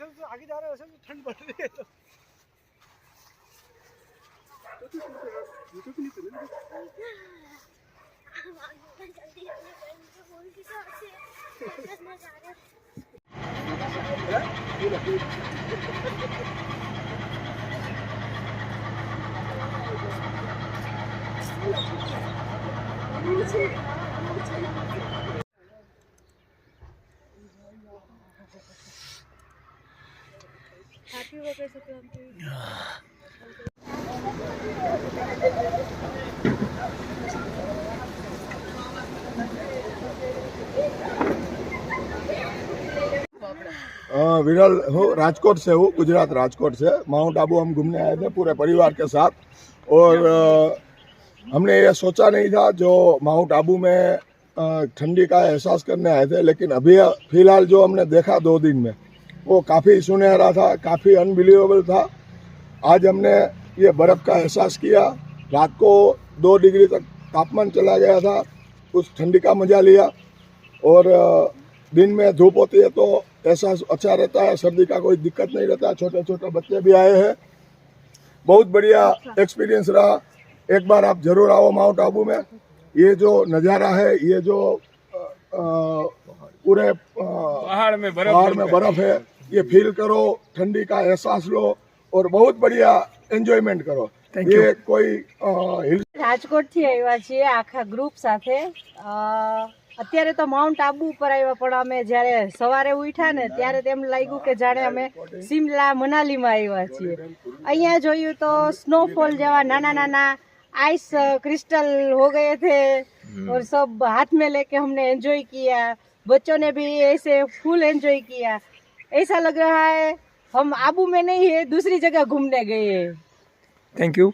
ऐसे तो आगे जा रहे हैं, वैसे तो ठंड बढ़ रही है तो हैप्पी मकर संक्रांति। विरल हूँ, राजकोट से हूँ, गुजरात राजकोट से। माउंट आबू हम घूमने आए थे पूरे परिवार के साथ और हमने ये सोचा नहीं था जो माउंट आबू में ठंडी का एहसास करने आए थे, लेकिन अभी फिलहाल जो हमने देखा 2 दिन में वो काफ़ी सुनहरा था, काफ़ी अनबिलीवेबल था। आज हमने ये बर्फ़ का एहसास किया। रात को 2 डिग्री तक तापमान चला गया था, उस ठंडी का मज़ा लिया और दिन में धूप होती है तो एहसास अच्छा रहता है, सर्दी का कोई दिक्कत नहीं रहता। छोटे छोटे बच्चे भी आए हैं, बहुत बढ़िया एक्सपीरियंस रहा। एक बार आप जरूर आओ माउंट आबू में। ये जो नज़ारा है, ये जो पूरे पहाड़ में बर्फ है, ये फील करो, ठंडी का एहसास लो और बहुत बढ़िया एन्जॉयमेंट करो। ये कोई हिल રાજકોટ થી આવ્યા છીએ આખા ગ્રુપ સાથે। અત્યારે તો માઉન્ટ આબુ ઉપર આવ્યા, પણ અમે જ્યારે સવારે ઉઠ્યા ને ત્યારે તેમ લાગ્યું કે જાણે અમે સિમલા મનાલીમાં આવ્યા છીએ। અહીંયા જોયું તો સ્નોફોલ જેવા નાના નાના आइस क्रिस्टल हो गए थे और सब हाथ में लेके हमने एंजॉय किया। बच्चों ने भी ऐसे फुल एंजॉय किया। ऐसा लग रहा है हम आबू में नहीं है, दूसरी जगह घूमने गए हैं। Thank you.